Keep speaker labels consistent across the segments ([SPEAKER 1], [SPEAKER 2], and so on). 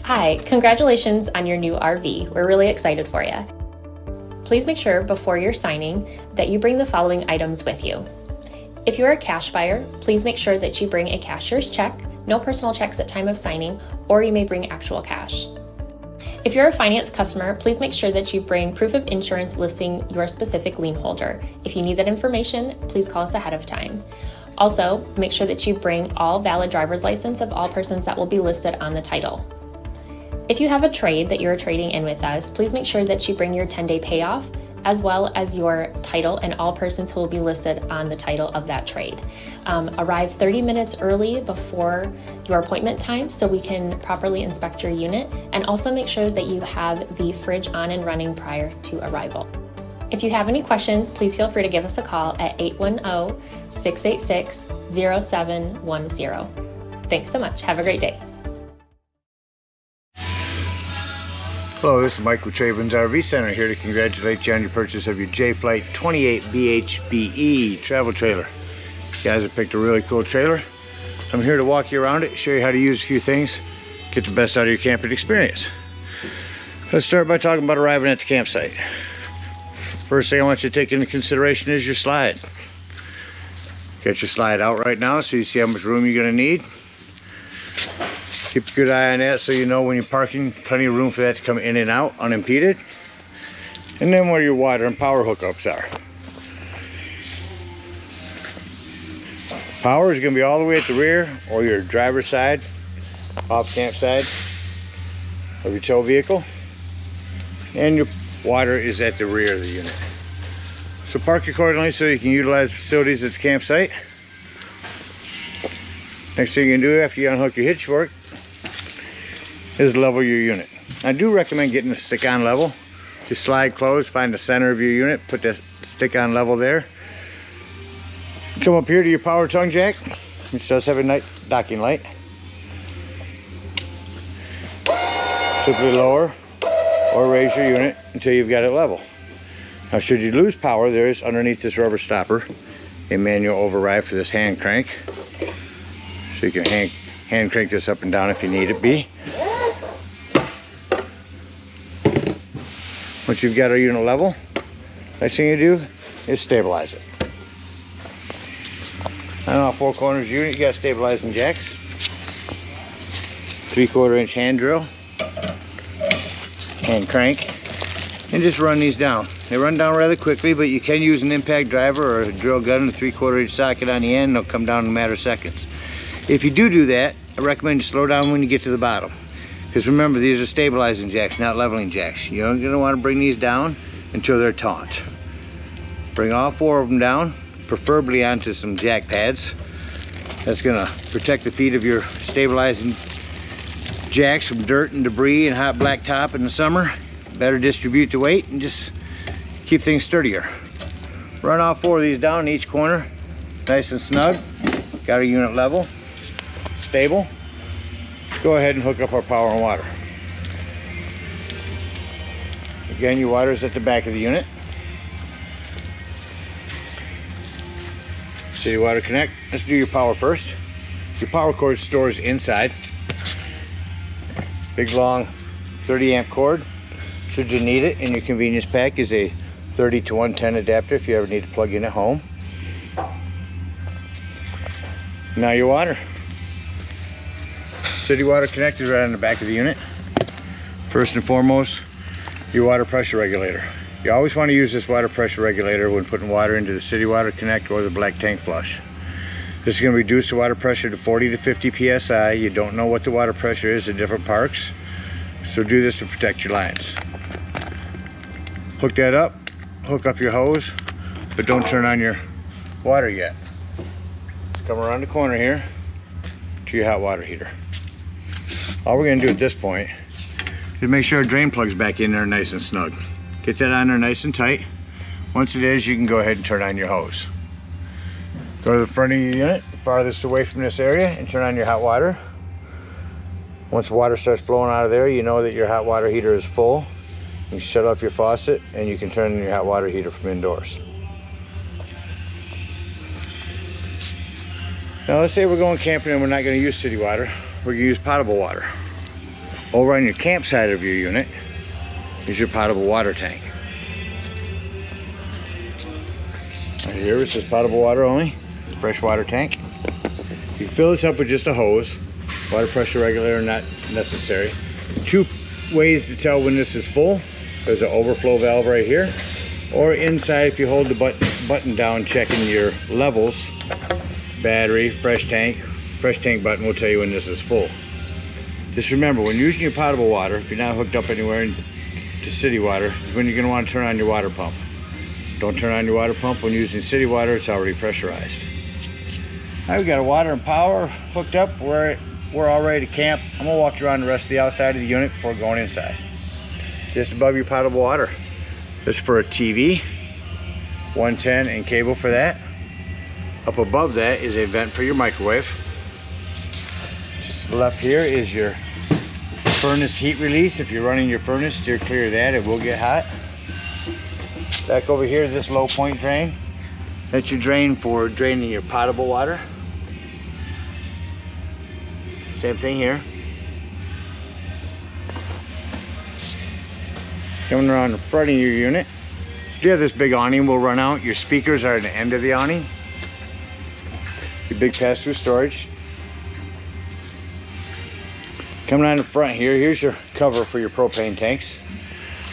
[SPEAKER 1] Hi, congratulations on your new RV. We're really excited for you. Please make sure before you're signing that you bring the following items with you. If you're a cash buyer, please make sure that you bring a cashier's check, no personal checks at time of signing, or you may bring actual cash. If you're a finance customer, please make sure that you bring proof of insurance listing your specific lien holder. If you need that information, please call us ahead of time. Also, make sure that you bring all valid driver's license of all persons that will be listed on the title. If you have a trade that you're trading in with us, please make sure that you bring your 10-day payoff as well as your title and all persons who will be listed on the title of that trade. Arrive 30 minutes early before your appointment time so we can properly inspect your unit, and also make sure that you have the fridge on and running prior to arrival. If you have any questions, please feel free to give us a call at 810-686-0710. Thanks so much. Have a great day.
[SPEAKER 2] Hello, this is Mike with TradeWinds RV Center, here to congratulate you on your purchase of your JAYFLIGHT 28 BHBE travel trailer. You guys have picked a really cool trailer. I'm here to walk you around it, show you how to use a few things, get the best out of your camping experience. Let's start by talking about arriving at the campsite. First thing I want you to take into consideration is your slide. Get your slide out right now so you see how much room you're going to need. Keep a good eye on that so you know when you're parking, plenty of room for that to come in and out unimpeded. And then where your water and power hookups are. Power is going to be all the way at the rear or your driver's side, off camp side of your tow vehicle. And your water is at the rear of the unit. So park accordingly so you can utilize the facilities at the campsite. Next thing you can do after you unhook your hitch fork is level your unit. I do recommend getting a stick-on level. Just slide closed, find the center of your unit, put that stick-on level there. Come up here to your power tongue jack, which does have a night docking light. Simply lower or raise your unit until you've got it level. Now should you lose power, there is underneath this rubber stopper a manual override for this hand crank. So you can hand crank this up and down if you need it be. Once you've got our unit level, next thing you do is stabilize it. On all four corners of the unit, you got stabilizing jacks, 3/4 inch hand drill, hand crank, and just run these down. They run down rather quickly, but you can use an impact driver or a drill gun and a 3/4 inch socket on the end, and they'll come down in a matter of seconds. If you do that, I recommend you slow down when you get to the bottom. Because remember, these are stabilizing jacks, not leveling jacks. You're going to want to bring these down until they're taut. Bring all four of them down, preferably onto some jack pads. That's going to protect the feet of your stabilizing jacks from dirt and debris and hot black top in the summer. Better distribute the weight and just keep things sturdier. Run all four of these down in each corner, nice and snug. Got our unit level, stable. Go ahead and hook up our power and water. Again, your water is at the back of the unit. City water connect. Let's do your power first. Your power cord stores inside. Big long 30 amp cord. Should you need it, in your convenience pack is a 30 to 110 adapter if you ever need to plug in at home. Now your water. City water connector is right on the back of the unit. First and foremost, your water pressure regulator. You always want to use this water pressure regulator when putting water into the city water connect or the black tank flush. This is going to reduce the water pressure to 40 to 50 psi. You don't know what the water pressure is at different parks, so do this to protect your lines. Hook that up, hook up your hose, but don't turn on your water yet. Let's come around the corner here to your hot water heater. All we're going to do at this point is make sure our drain plug's back in there nice and snug. Get that on there nice and tight. Once it is, you can go ahead and turn on your hose. Go to the front of your unit, farthest away from this area, and turn on your hot water. Once water starts flowing out of there, you know that your hot water heater is full. You shut off your faucet and you can turn on your hot water heater from indoors. Now let's say we're going camping and we're not going to use city water. We're going to use potable water. Over on your campsite of your unit is your potable water tank. Right here it says potable water only, freshwater tank. You fill this up with just a hose. Water pressure regulator not necessary. Two ways to tell when this is full. There's an overflow valve right here, or inside if you hold the button down checking your levels, battery, fresh tank button will tell you when this is full. Just remember, when using your potable water, if you're not hooked up anywhere to city water, is when you're going to want to turn on your water pump. Don't turn on your water pump when using city water, it's already pressurized. All right, we got our water and power hooked up. We're all ready to camp. I'm going to walk you around the rest of the outside of the unit before going inside. Just above your potable water, this is for a TV, 110 and cable for that. Up above that is a vent for your microwave. Just left here is your furnace heat release. If you're running your furnace, steer clear of that, it will get hot. Back over here is this low point drain. That's your drain for draining your potable water. Same thing here. Coming around the front of your unit, you have this big awning will run out. Your speakers are at the end of the awning. Your big pass-through storage. Coming on the front here, here's your cover for your propane tanks.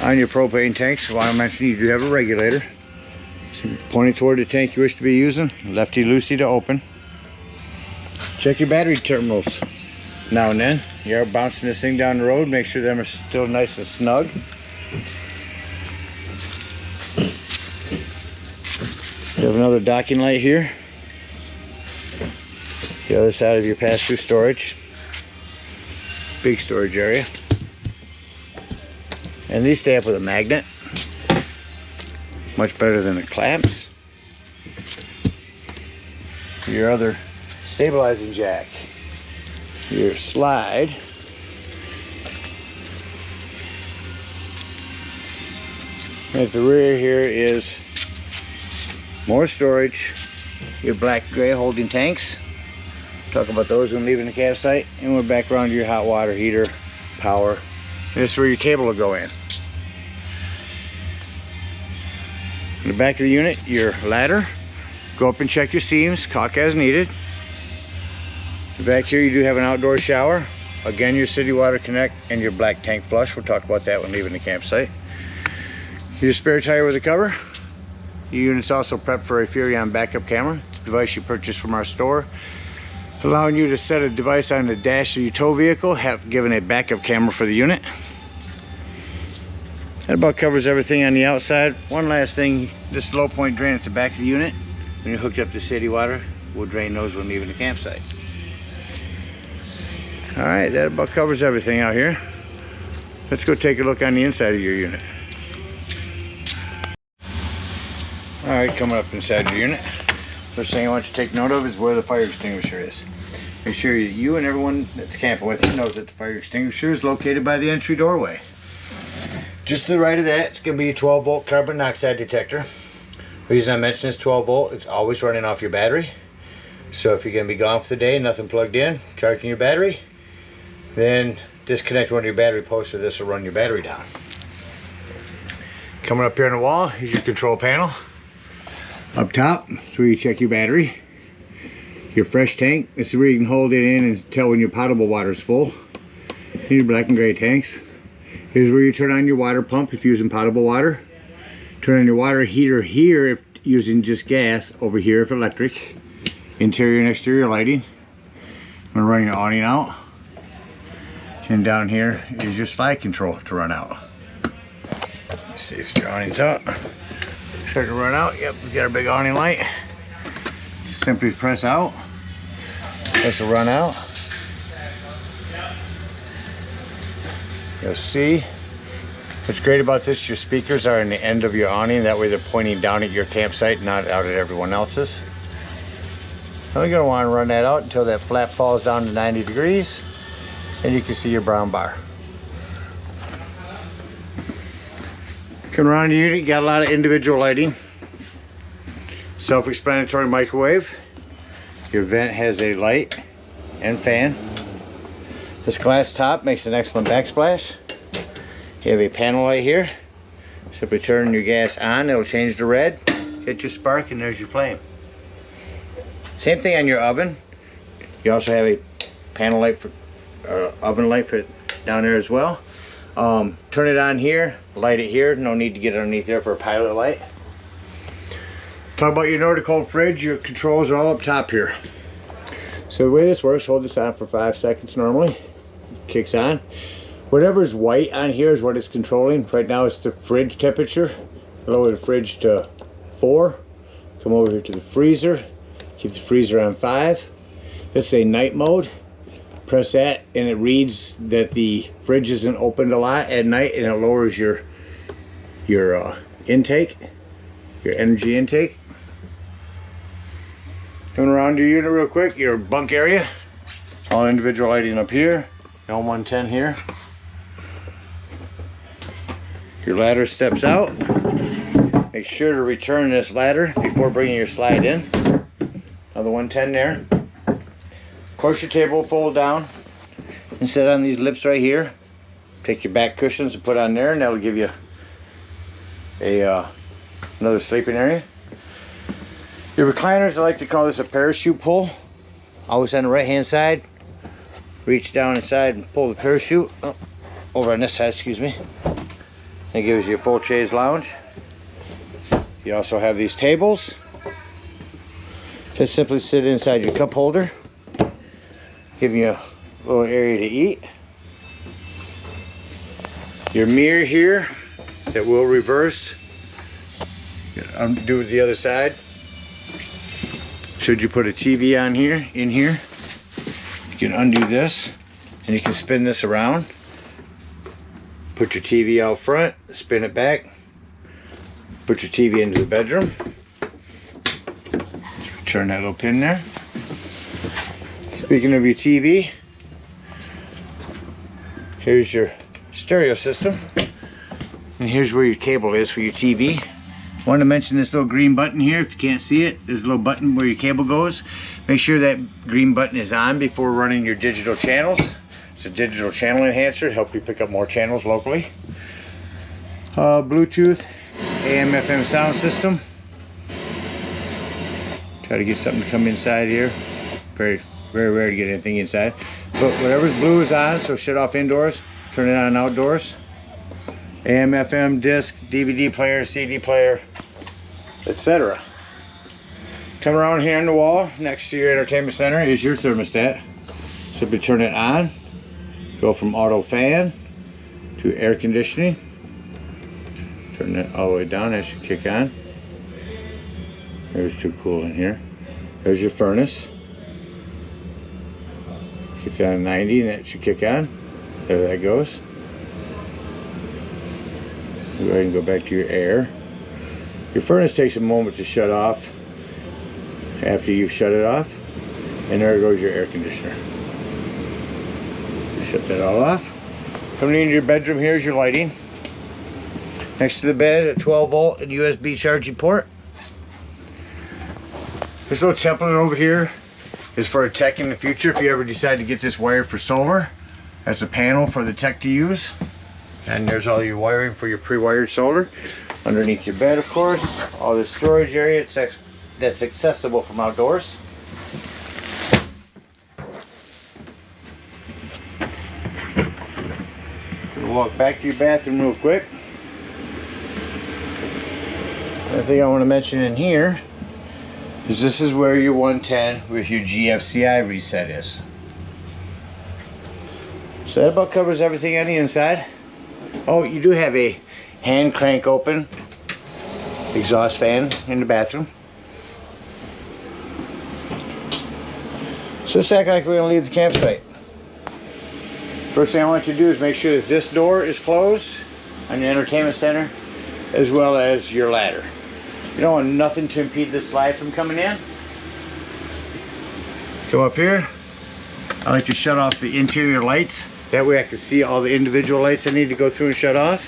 [SPEAKER 2] On your propane tanks, I want to mention you do have a regulator. So pointing toward the tank you wish to be using, lefty-loosey to open. Check your battery terminals now and then. You're bouncing this thing down the road, make sure them are still nice and snug. You have another docking light here. The other side of your pass-through storage. Big storage area. And these stay up with a magnet. Much better than the clamps. Your other stabilizing jack. Your slide. At the rear here is more storage. Your black gray holding tanks. Talk about those when leaving the campsite. And we're back around to your hot water heater, power. And this is where your cable will go in. In the back of the unit, your ladder. Go up and check your seams, caulk as needed. Back here you do have an outdoor shower. Again, your city water connect and your black tank flush. We'll talk about that when leaving the campsite. Your spare tire with a cover. Your unit's also prepped for a Furrion backup camera. It's a device you purchased from our store, allowing you to set a device on the dash of your tow vehicle, giving a backup camera for the unit. That about covers everything on the outside. One last thing, this low point drain at the back of the unit, when you're hooked up to city water, we'll drain those when leaving the campsite. All right, that about covers everything out here. Let's go take a look on the inside of your unit. All right, coming up inside your unit. First thing I want you to take note of is where the fire extinguisher is. Make sure that you and everyone that's camping with you knows that the fire extinguisher is located by the entry doorway. Just to the right of that, it's going to be a 12-volt carbon monoxide detector. The reason I mention this 12-volt, it's always running off your battery. So if you're going to be gone for the day, nothing plugged in, charging your battery, then disconnect one of your battery posts, or this will run your battery down. Coming up here on the wall is your control panel. Up top is where you check your battery. Your fresh tank, this is where you can hold it in and tell when your potable water is full. And your black and gray tanks. Here's where you turn on your water pump if you're using potable water. Turn on your water heater here if using just gas, over here if electric. Interior and exterior lighting. I'm going to run your awning out. And down here is your slide control to run out. Let's see if your awning's out. Start to run out. Yep, we got our big awning light. Just simply press out. This will run out. You'll see. What's great about this, your speakers are in the end of your awning. That way they're pointing down at your campsite, not out at everyone else's. Now we're going to want to run that out until that flap falls down to 90 degrees. And you can see your brown bar. Coming around the unit, you got a lot of individual lighting. Self-explanatory microwave. Your vent has a light and fan. This glass top makes an excellent backsplash. You have a panel light here. Simply turn your gas on, it'll change to red. Hit your spark and there's your flame. Same thing on your oven. You also have a panel light for oven light for down there as well. Turn it on here, light it here. No need to get underneath there for a pilot light. Talk about your Nordical Fridge. Your controls are all up top here. So the way this works, hold this on for 5 seconds normally. Kicks on. Whatever's white on here is what it's controlling. Right now it's the fridge temperature. Lower the fridge to 4. Come over here to the freezer. Keep the freezer on 5. This is a night mode. Press that and it reads that the fridge isn't opened a lot at night, and it lowers your intake, your energy intake. Coming around your unit real quick, your bunk area. All individual lighting up here. L110 here. Your ladder steps out. Make sure to return this ladder before bringing your slide in. Another 110 there. Of course, your table will fold down and sit on these lips right here. Take your back cushions and put on there, and that will give you another sleeping area. Your recliners, I like to call this a parachute pull. Always on the right hand side. Reach down inside and pull the parachute. Oh, over on this side, excuse me. It gives you a full chaise lounge. You also have these tables. Just simply sit inside your cup holder. Give you a little area to eat. Your mirror here that will reverse. Undo it the other side. Should you put a TV on here, in here, you can undo this and you can spin this around. Put your TV out front, spin it back. Put your TV into the bedroom. Turn that little pin there. Speaking of your TV, here's your stereo system, and here's where your cable is for your TV. I want to mention this little green button here. If you can't see it, there's a little button where your cable goes. Make sure that green button is on before running your digital channels. It's a digital channel enhancer to help you pick up more channels locally. Bluetooth, AM, FM sound system. Try to get something to come inside here. Very rare to get anything inside. But whatever's blue is on, so shut off indoors, turn it on outdoors. AM, FM, disc, DVD player, CD player, etc. Come around here on the wall, next to your entertainment center is your thermostat. Simply turn it on. Go from auto fan to air conditioning. Turn it all the way down, that should kick on. It's too cool in here. There's your furnace. Gets on 90 and that should kick on. There that goes. Go ahead and go back to your air. Your furnace takes a moment to shut off after you've shut it off. And there goes your air conditioner. Just shut that all off. Coming into your bedroom, here's your lighting. Next to the bed, a 12 volt and USB charging port. This little template over here is for a tech in the future. If you ever decide to get this wired for solar, that's a panel for the tech to use. And there's all your wiring for your pre-wired solar. Underneath your bed, of course, all the storage area that's accessible from outdoors. We'll walk back to your bathroom real quick. Another thing I want to mention in here is this is where your 110 with your GFCI reset is. So that about covers everything on the inside. Oh, you do have a hand crank open exhaust fan in the bathroom. So let's act like we're going to leave the campsite. First thing I want you to do is make sure that this door is closed on your entertainment center, as well as your ladder. You don't want nothing to impede this slide from coming in. Go up here. I like to shut off the interior lights. That way I can see all the individual lights I need to go through and shut off.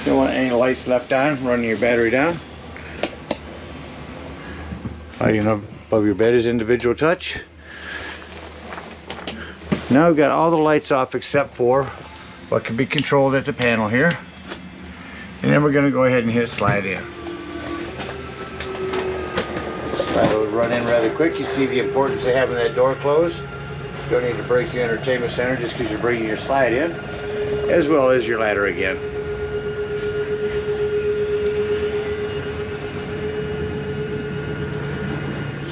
[SPEAKER 2] You don't want any lights left on, running your battery down. Above your bed is individual touch. Now we've got all the lights off except for what can be controlled at the panel here. And then we're going to go ahead and hit slide in. Slide will run in rather quick. You see the importance of having that door closed. You don't need to break the entertainment center just because you're bringing your slide in, as well as your ladder again.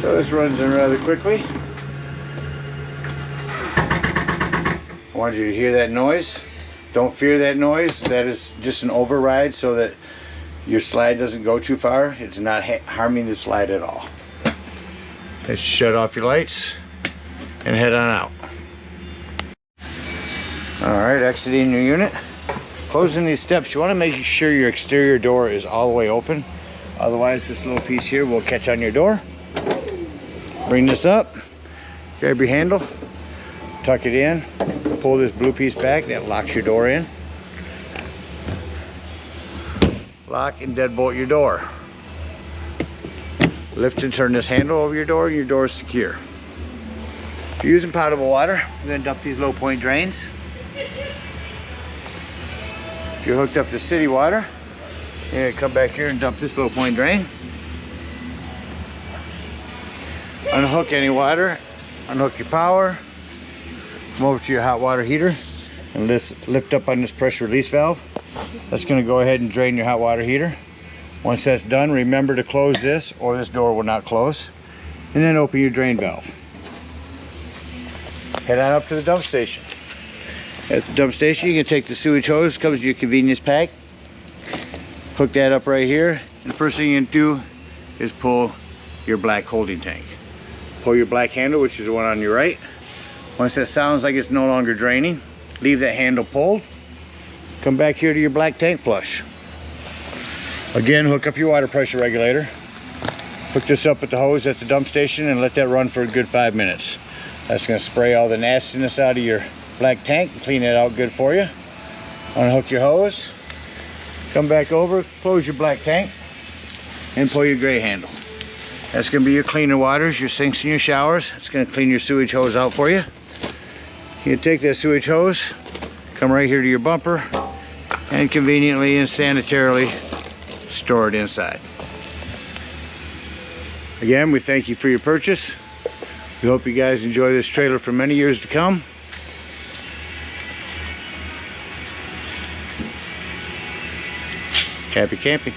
[SPEAKER 2] So this runs in rather quickly. I wanted you to hear that noise. Don't fear that noise. That is just an override so that your slide doesn't go too far. It's not harming the slide at all. Let's shut off your lights and head on out. Alright, exiting your unit. Closing these steps, you want to make sure your exterior door is all the way open. Otherwise this little piece here will catch on your door. Bring this up, grab your handle, tuck it in, pull this blue piece back, that locks your door in. Lock and deadbolt your door. Lift and turn this handle over your door and your door is secure. If you're using potable water, we're going to dump these low point drains. If you're hooked up to city water, you're going to come back here and dump this low point drain. Unhook any water, unhook your power, come over to your hot water heater and lift up on this pressure release valve. That's going to go ahead and drain your hot water heater. Once that's done, remember to close this or this door will not close, and then open your drain valve. Head on up to the dump station. At the dump station, you can take the sewage hose, comes with your convenience pack, hook that up right here, and the first thing you can do is pull your black holding tank. Pull your black handle, which is the one on your right. Once that sounds like it's no longer draining, leave that handle pulled. Come back here to your black tank flush. Again, hook up your water pressure regulator. Hook this up with the hose at the dump station and let that run for a good 5 minutes. That's going to spray all the nastiness out of your black tank and clean it out good for you. Unhook your hose. Come back over, close your black tank, and pull your gray handle. That's going to be your cleaner waters, your sinks and your showers. It's going to clean your sewage hose out for you. You take that sewage hose, come right here to your bumper, and conveniently and sanitarily store it inside. Again, we thank you for your purchase. We hope you guys enjoy this trailer for many years to come. Happy camping.